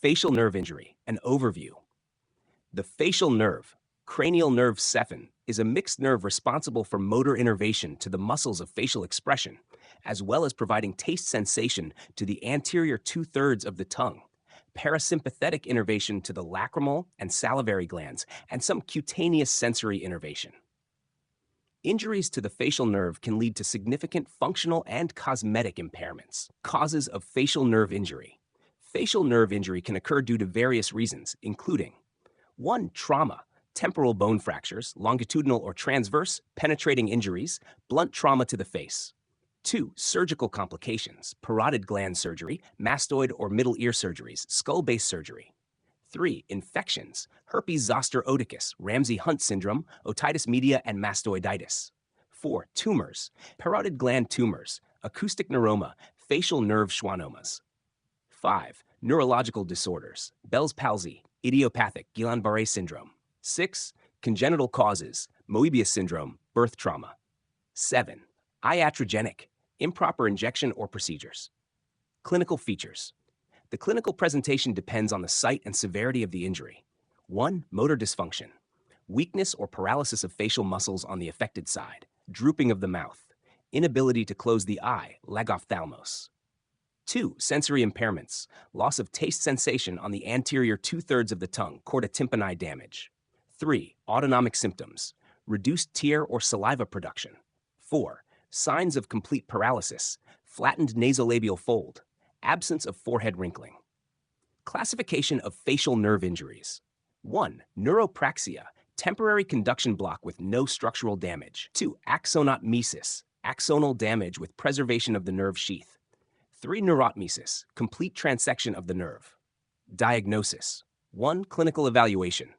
Facial nerve injury, an overview. The facial nerve, cranial nerve 7, is a mixed nerve responsible for motor innervation to the muscles of facial expression, as well as providing taste sensation to the anterior two-thirds of the tongue, parasympathetic innervation to the lacrimal and salivary glands, and some cutaneous sensory innervation. Injuries to the facial nerve can lead to significant functional and cosmetic impairments. Causes of facial nerve injury. Facial nerve injury can occur due to various reasons, including 1. Trauma, temporal bone fractures, longitudinal or transverse, penetrating injuries, blunt trauma to the face. 2. Surgical complications, parotid gland surgery, mastoid or middle ear surgeries, skull base surgery. 3. Infections, herpes zoster oticus, Ramsay-Hunt syndrome, otitis media, and mastoiditis. 4. Tumors, parotid gland tumors, acoustic neuroma, facial nerve schwannomas. 5. Neurological disorders, Bell's palsy, idiopathic Guillain-Barré syndrome. 6. Congenital causes, Moebius syndrome, birth trauma. 7. Iatrogenic, improper injection or procedures. Clinical features. The clinical presentation depends on the site and severity of the injury. 1. Motor dysfunction, weakness or paralysis of facial muscles on the affected side, drooping of the mouth, inability to close the eye, lagophthalmos. 2. Sensory impairments, loss of taste sensation on the anterior two-thirds of the tongue, chorda tympani damage. 3. Autonomic symptoms, reduced tear or saliva production. 4. Signs of complete paralysis, flattened nasolabial fold, absence of forehead wrinkling. Classification of facial nerve injuries. 1. Neuropraxia, temporary conduction block with no structural damage. 2. Axonotmesis, axonal damage with preservation of the nerve sheath. 3. Neurotmesis, complete transection of the nerve. Diagnosis. 1. Clinical evaluation,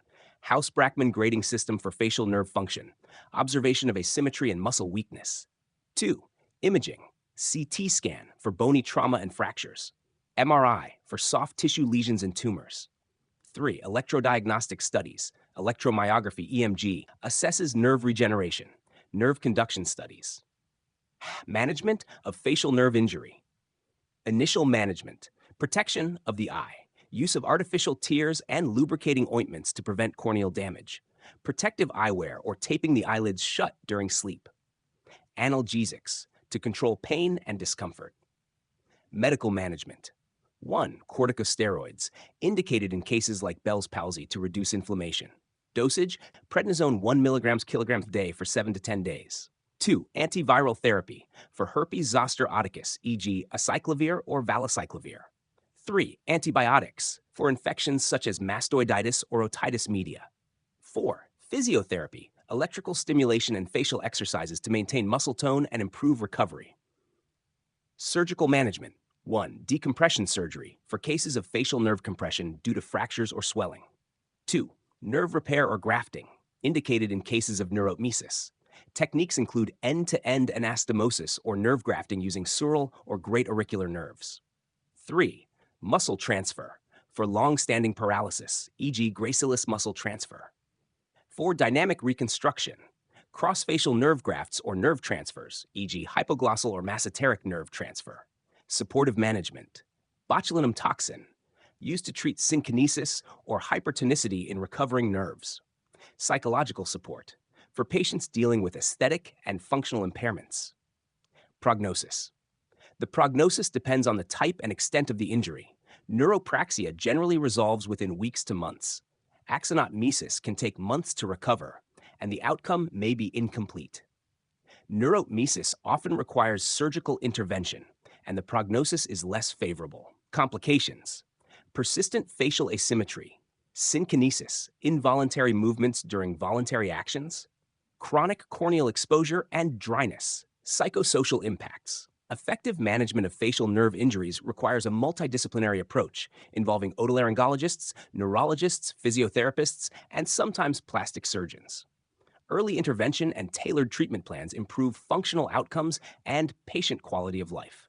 House-Brackman grading system for facial nerve function, observation of asymmetry and muscle weakness. 2. Imaging, CT scan for bony trauma and fractures, MRI for soft tissue lesions and tumors. 3. Electrodiagnostic studies, electromyography EMG, assesses nerve regeneration, nerve conduction studies. Management of facial nerve injury. Initial management, protection of the eye, use of artificial tears and lubricating ointments to prevent corneal damage, protective eyewear or taping the eyelids shut during sleep. Analgesics, to control pain and discomfort. Medical management. 1. Corticosteroids, indicated in cases like Bell's palsy to reduce inflammation. Dosage, prednisone 1 mg/kg day for 7 to 10 days. 2. Antiviral therapy for herpes zoster oticus, e.g. acyclovir or valacyclovir. 3. Antibiotics for infections such as mastoiditis or otitis media. 4. Physiotherapy, electrical stimulation and facial exercises to maintain muscle tone and improve recovery. Surgical management. 1. Decompression surgery for cases of facial nerve compression due to fractures or swelling. 2. Nerve repair or grafting, indicated in cases of neurotmesis. Techniques include end-to-end anastomosis or nerve grafting using sural or great auricular nerves. 3. Muscle transfer for long-standing paralysis, e.g. gracilis muscle transfer. 4. Dynamic reconstruction, cross-facial nerve grafts or nerve transfers, e.g. hypoglossal or masseteric nerve transfer. Supportive management, botulinum toxin, used to treat synkinesis or hypertonicity in recovering nerves. Psychological support, for patients dealing with aesthetic and functional impairments. Prognosis. The prognosis depends on the type and extent of the injury. Neuropraxia generally resolves within weeks to months. Axonotmesis can take months to recover, and the outcome may be incomplete. Neurotmesis often requires surgical intervention, and the prognosis is less favorable. Complications. Persistent facial asymmetry, synkinesis, involuntary movements during voluntary actions, chronic corneal exposure and dryness, psychosocial impacts. Effective management of facial nerve injuries requires a multidisciplinary approach involving otolaryngologists, neurologists, physiotherapists, and sometimes plastic surgeons. Early intervention and tailored treatment plans improve functional outcomes and patient quality of life.